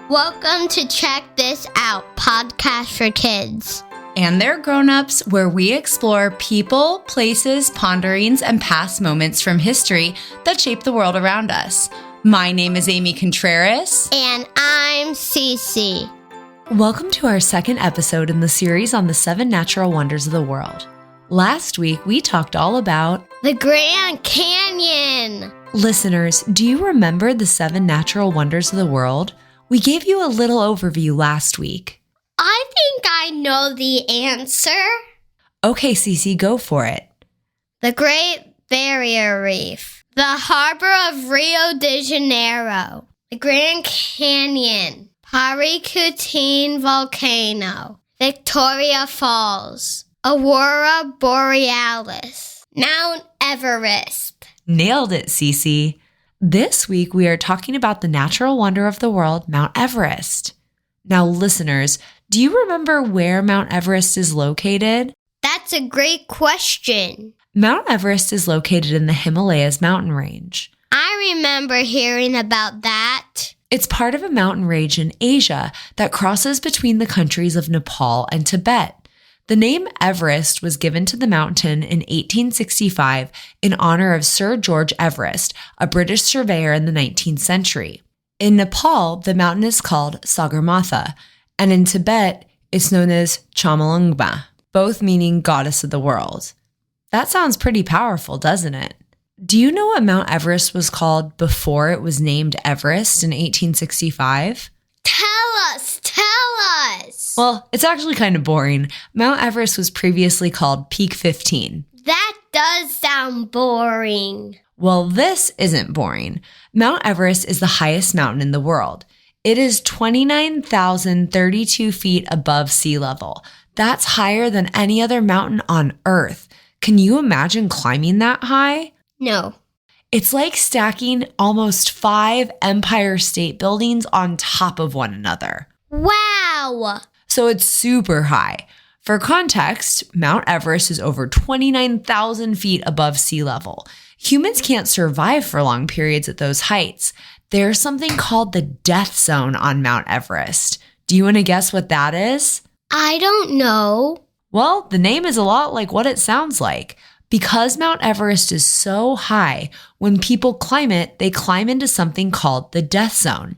Welcome to Check This Out, podcast for kids. And their grown-ups, where we explore people, places, ponderings, and past moments from history that shape the world around us. My name is Amy Contreras. And I'm Cece. Welcome to our second episode in the series on the 7 natural wonders of the world. Last week, we talked all about the Grand Canyon. Listeners, do you remember the 7 natural wonders of the world? We gave you a little overview last week. I think I know the answer. Okay, Cece, go for it. The Great Barrier Reef, the harbor of Rio de Janeiro, the Grand Canyon, Paracutine Volcano, Victoria Falls, Aurora Borealis, Mount Everest. Nailed it, Cece. This week, we are talking about the natural wonder of the world, Mount Everest. Now, listeners, do you remember where Mount Everest is located? That's a great question. Mount Everest is located in the Himalayas mountain range. I remember hearing about that. It's part of a mountain range in Asia that crosses between the countries of Nepal and Tibet. The name Everest was given to the mountain in 1865 in honor of Sir George Everest, a British surveyor in the 19th century. In Nepal, the mountain is called Sagarmatha, and in Tibet, it's known as Chomolungma, both meaning goddess of the world. That sounds pretty powerful, doesn't it? Do you know what Mount Everest was called before it was named Everest in 1865? Tell us! Well, it's actually kind of boring. Mount Everest was previously called Peak 15. That does sound boring. Well, this isn't boring. Mount Everest is the highest mountain in the world. It is 29,032 feet above sea level. That's higher than any other mountain on Earth. Can you imagine climbing that high? No. It's like stacking almost 5 Empire State Buildings on top of one another. Wow! So it's super high. For context, Mount Everest is over 29,000 feet above sea level. Humans can't survive for long periods at those heights. There's something called the death zone on Mount Everest. Do you want to guess what that is? I don't know. Well, the name is a lot like what it sounds like. Because Mount Everest is so high, when people climb it, they climb into something called the death zone.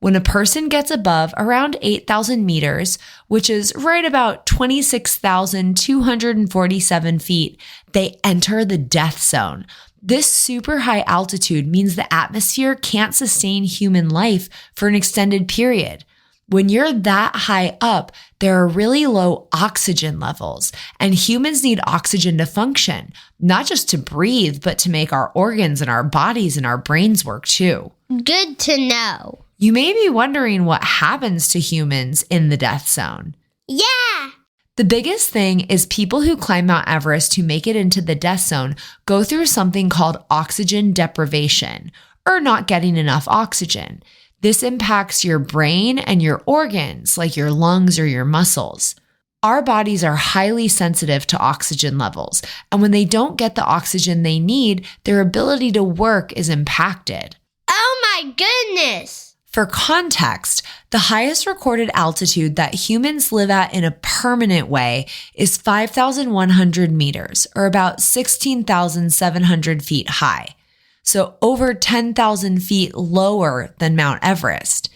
When a person gets above around 8,000 meters, which is right about 26,247 feet, they enter the death zone. This super high altitude means the atmosphere can't sustain human life for an extended period. When you're that high up, there are really low oxygen levels, and humans need oxygen to function, not just to breathe, but to make our organs and our bodies and our brains work too. Good to know. You may be wondering what happens to humans in the death zone. Yeah! The biggest thing is people who climb Mount Everest who make it into the death zone go through something called oxygen deprivation, or not getting enough oxygen. This impacts your brain and your organs, like your lungs or your muscles. Our bodies are highly sensitive to oxygen levels, and when they don't get the oxygen they need, their ability to work is impacted. Oh my goodness! For context, the highest recorded altitude that humans live at in a permanent way is 5,100 meters, or about 16,700 feet high. So over 10,000 feet lower than Mount Everest.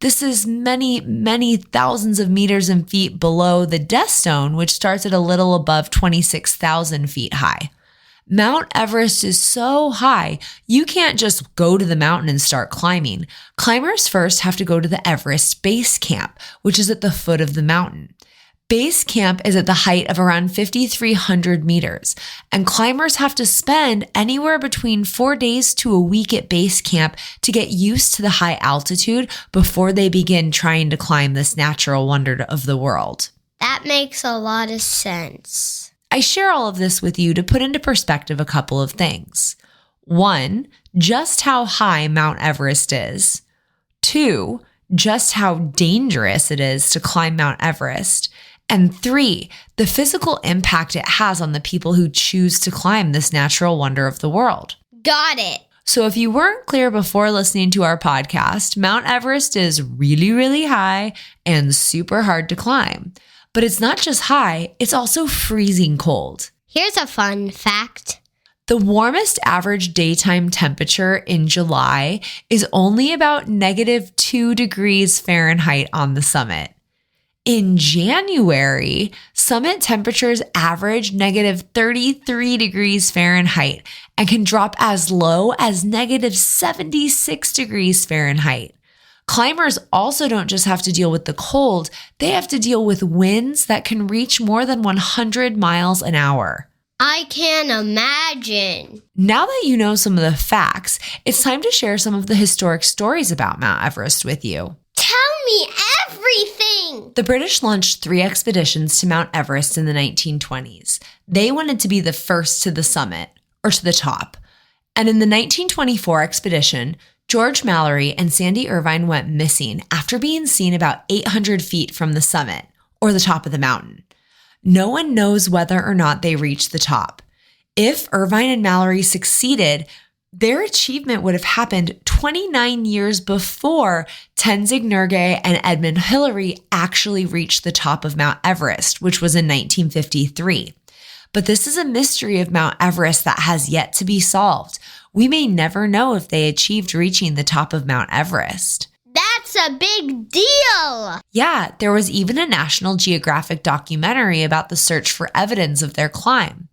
This is many, many thousands of meters and feet below the death zone, which starts at a little above 26,000 feet high. Mount Everest is so high, you can't just go to the mountain and start climbing. Climbers first have to go to the Everest Base Camp, which is at the foot of the mountain. Base camp is at the height of around 5,300 meters, and climbers have to spend anywhere between 4 days to a week at base camp to get used to the high altitude before they begin trying to climb this natural wonder of the world. That makes a lot of sense. I share all of this with you to put into perspective a couple of things. 1, just how high Mount Everest is. 2, just how dangerous it is to climb Mount Everest. And 3, the physical impact it has on the people who choose to climb this natural wonder of the world. Got it. So if you weren't clear before listening to our podcast, Mount Everest is really, really high and super hard to climb. But it's not just high, it's also freezing cold. Here's a fun fact. The warmest average daytime temperature in July is only about -2 degrees Fahrenheit on the summit. In January, summit temperatures average -33 degrees Fahrenheit and can drop as low as -76 degrees Fahrenheit. Climbers also don't just have to deal with the cold, they have to deal with winds that can reach more than 100 miles an hour. I can imagine. Now that you know some of the facts, it's time to share some of the historic stories about Mount Everest with you. Tell me everything! The British launched 3 expeditions to Mount Everest in the 1920s. They wanted to be the first to the summit, or to the top. And in the 1924 expedition, George Mallory and Sandy Irvine went missing after being seen about 800 feet from the summit, or the top of the mountain. No one knows whether or not they reached the top. If Irvine and Mallory succeeded, their achievement would have happened 29 years before Tenzing Norgay and Edmund Hillary actually reached the top of Mount Everest, which was in 1953. But this is a mystery of Mount Everest that has yet to be solved. We may never know if they achieved reaching the top of Mount Everest. That's a big deal! Yeah, there was even a National Geographic documentary about the search for evidence of their climb.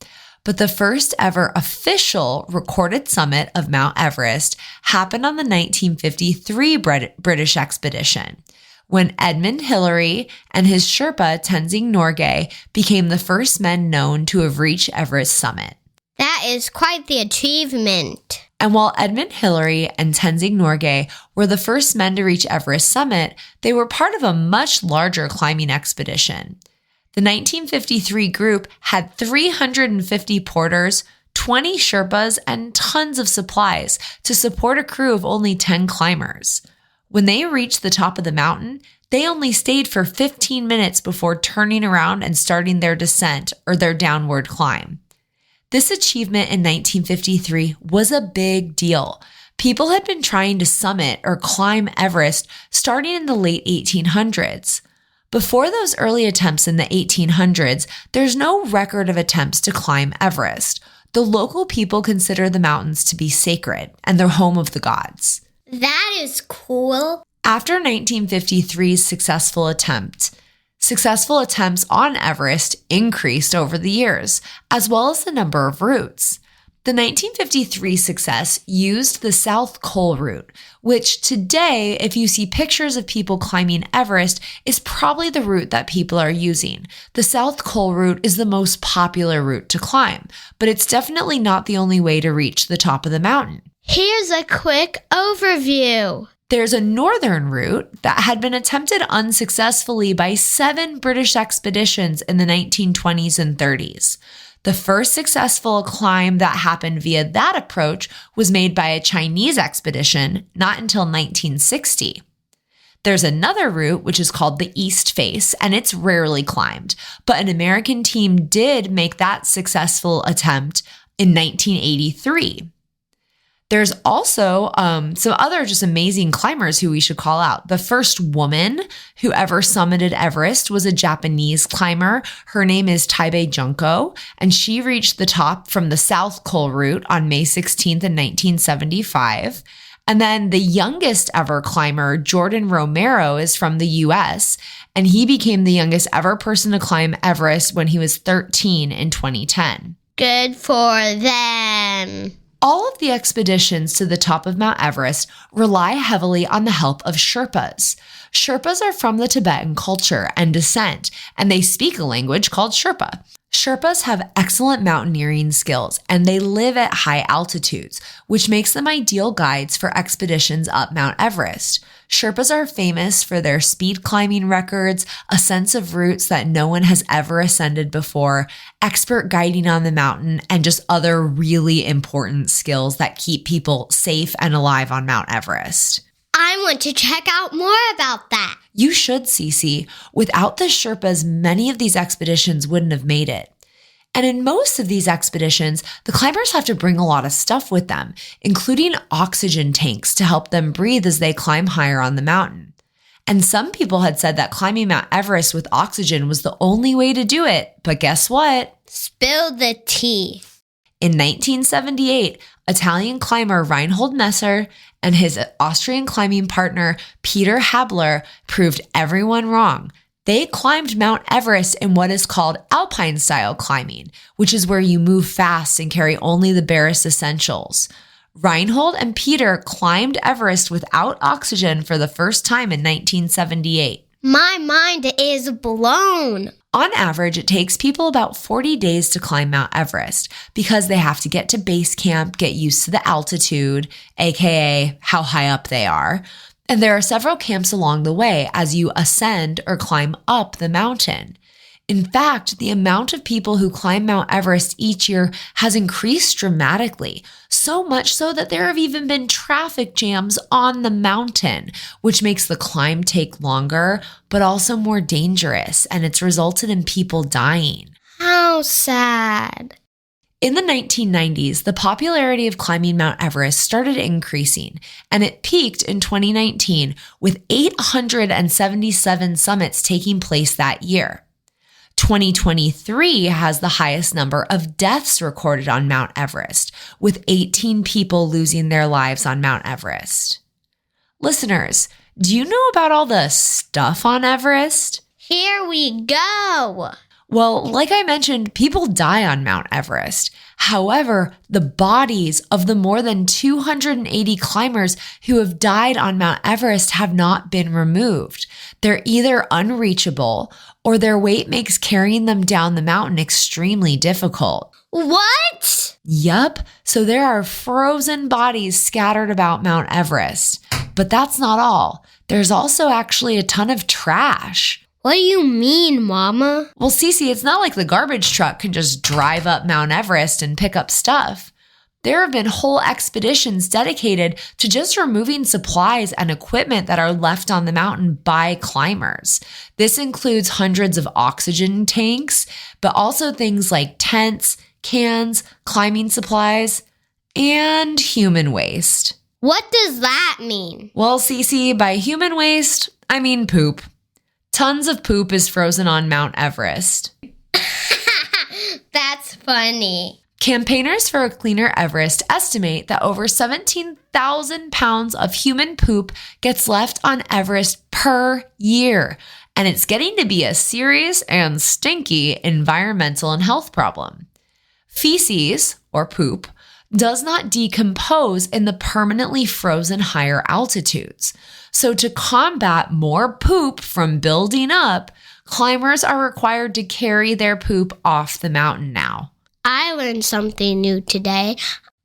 But the first ever official recorded summit of Mount Everest happened on the 1953 British expedition, when Edmund Hillary and his Sherpa Tenzing Norgay became the first men known to have reached Everest summit. That is quite the achievement. And while Edmund Hillary and Tenzing Norgay were the first men to reach Everest summit, they were part of a much larger climbing expedition. The 1953 group had 350 porters, 20 Sherpas, and tons of supplies to support a crew of only 10 climbers. When they reached the top of the mountain, they only stayed for 15 minutes before turning around and starting their descent or their downward climb. This achievement in 1953 was a big deal. People had been trying to summit or climb Everest starting in the late 1800s. Before those early attempts in the 1800s, there's no record of attempts to climb Everest. The local people consider the mountains to be sacred and the home of the gods. That is cool. After 1953's successful attempts on Everest increased over the years, as well as the number of routes. The 1953 success used the South Col route, which today, if you see pictures of people climbing Everest, is probably the route that people are using. The South Col route is the most popular route to climb, but it's definitely not the only way to reach the top of the mountain. Here's a quick overview. There's a northern route that had been attempted unsuccessfully by 7 British expeditions in the 1920s and 30s. The first successful climb that happened via that approach was made by a Chinese expedition, not until 1960. There's another route, which is called the East Face, and it's rarely climbed, but an American team did make that successful attempt in 1983. There's also some other just amazing climbers who we should call out. The first woman who ever summited Everest was a Japanese climber. Her name is Taibei Junko, and she reached the top from the South Col route on May 16th in 1975. And then the youngest ever climber, Jordan Romero, is from the US, and he became the youngest ever person to climb Everest when he was 13 in 2010. Good for them. All of the expeditions to the top of Mount Everest rely heavily on the help of Sherpas. Sherpas are from the Tibetan culture and descent, and they speak a language called Sherpa. Sherpas have excellent mountaineering skills, and they live at high altitudes, which makes them ideal guides for expeditions up Mount Everest. Sherpas are famous for their speed climbing records, a sense of routes that no one has ever ascended before, expert guiding on the mountain, and just other really important skills that keep people safe and alive on Mount Everest. I want to check out more about that. You should, Cece. Without the Sherpas, many of these expeditions wouldn't have made it. And in most of these expeditions, the climbers have to bring a lot of stuff with them, including oxygen tanks to help them breathe as they climb higher on the mountain. And some people had said that climbing Mount Everest with oxygen was the only way to do it. But guess what? Spill the tea. In 1978, Italian climber Reinhold Messer and his Austrian climbing partner Peter Habler proved everyone wrong. They climbed Mount Everest in what is called alpine-style climbing, which is where you move fast and carry only the barest essentials. Reinhold and Peter climbed Everest without oxygen for the first time in 1978. My mind is blown. On average, it takes people about 40 days to climb Mount Everest because they have to get to base camp, get used to the altitude, aka how high up they are. And there are several camps along the way as you ascend or climb up the mountain. In fact, the amount of people who climb Mount Everest each year has increased dramatically, so much so that there have even been traffic jams on the mountain, which makes the climb take longer, but also more dangerous, and it's resulted in people dying. How sad. In the 1990s, the popularity of climbing Mount Everest started increasing, and it peaked in 2019 with 877 summits taking place that year. 2023 has the highest number of deaths recorded on Mount Everest, with 18 people losing their lives on Mount Everest. Listeners, do you know about all the stuff on Everest? Here we go. Well, like I mentioned, people die on Mount Everest. However, the bodies of the more than 280 climbers who have died on Mount Everest have not been removed. They're either unreachable or their weight makes carrying them down the mountain extremely difficult. What? Yup. So there are frozen bodies scattered about Mount Everest. But that's not all. There's also actually a ton of trash. What do you mean, Mama? Well, Cece, it's not like the garbage truck can just drive up Mount Everest and pick up stuff. There have been whole expeditions dedicated to just removing supplies and equipment that are left on the mountain by climbers. This includes hundreds of oxygen tanks, but also things like tents, cans, climbing supplies, and human waste. What does that mean? Well, Cece, by human waste, I mean poop. Tons of poop is frozen on Mount Everest. That's funny. Campaigners for a Cleaner Everest estimate that over 17,000 pounds of human poop gets left on Everest per year, and it's getting to be a serious and stinky environmental and health problem. Feces, or poop, does not decompose in the permanently frozen higher altitudes. So to combat more poop from building up, climbers are required to carry their poop off the mountain now. I learned something new today.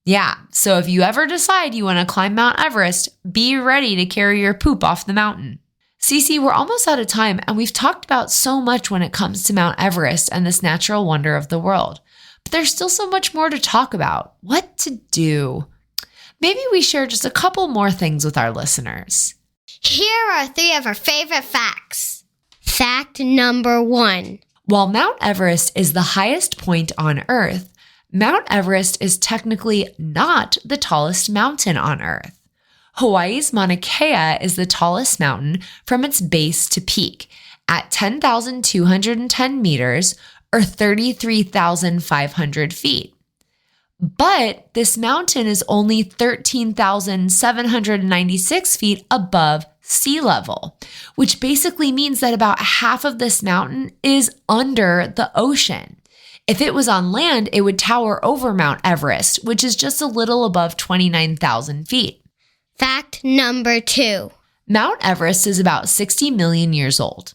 Yeah, so if you ever decide you want to climb Mount Everest, be ready to carry your poop off the mountain. Cece, we're almost out of time, and we've talked about so much when it comes to Mount Everest and this natural wonder of the world. But there's still so much more to talk about. What to do? Maybe we share just a couple more things with our listeners. Here are 3 of our favorite facts. Fact number 1. While Mount Everest is the highest point on Earth, Mount Everest is technically not the tallest mountain on Earth. Hawaii's Mauna Kea is the tallest mountain from its base to peak at 10,210 meters or 33,500 feet. But this mountain is only 13,796 feet above sea level, which basically means that about half of this mountain is under the ocean. If it was on land, it would tower over Mount Everest, which is just a little above 29,000 feet. Fact number 2. Mount Everest is about 60 million years old.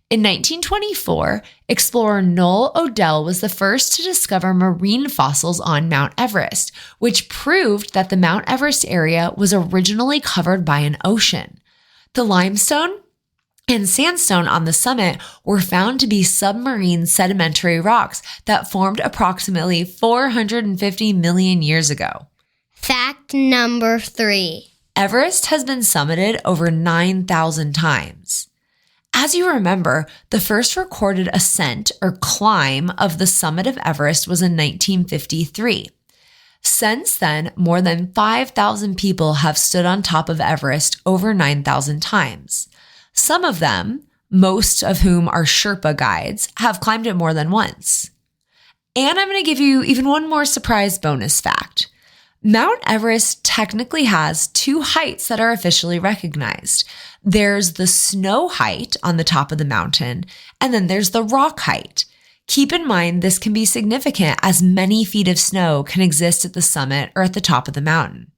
In 1924, explorer Noel Odell was the first to discover marine fossils on Mount Everest, which proved that the Mount Everest area was originally covered by an ocean. The limestone and sandstone on the summit were found to be submarine sedimentary rocks that formed approximately 450 million years ago. Fact number 3. Everest has been summited over 9,000 times. As you remember, the first recorded ascent or climb of the summit of Everest was in 1953. Since then, more than 5,000 people have stood on top of Everest over 9,000 times. Some of them, most of whom are Sherpa guides, have climbed it more than once. And I'm going to give you even one more surprise bonus fact. Mount Everest technically has two heights that are officially recognized. There's the snow height on the top of the mountain, and then there's the rock height. Keep in mind, this can be significant as many feet of snow can exist at the summit or at the top of the mountain.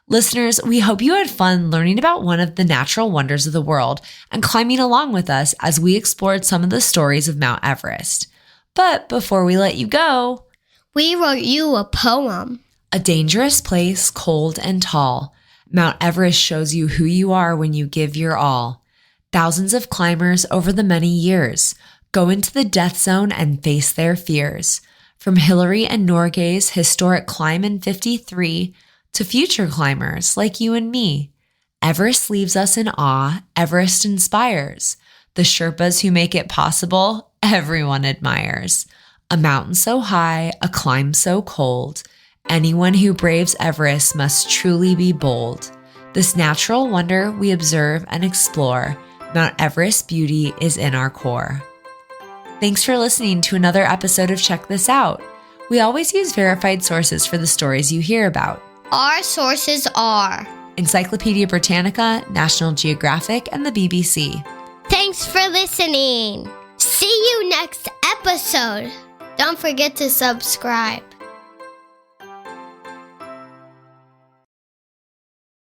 Listeners, we hope you had fun learning about one of the natural wonders of the world and climbing along with us as we explored some of the stories of Mount Everest. But before we let you go, we wrote you a poem. A dangerous place, cold and tall. Mount Everest shows you who you are when you give your all. Thousands of climbers over the many years go into the death zone and face their fears. From Hillary and Norgay's historic climb in 53 to future climbers like you and me. Everest leaves us in awe. Everest inspires. The Sherpas who make it possible, everyone admires. A mountain so high, a climb so cold. Anyone who braves Everest must truly be bold. This natural wonder we observe and explore. Mount Everest's beauty is in our core. Thanks for listening to another episode of Check This Out. We always use verified sources for the stories you hear about. Our sources are Encyclopedia Britannica, National Geographic, and the BBC. Thanks for listening. See you next episode. Don't forget to subscribe.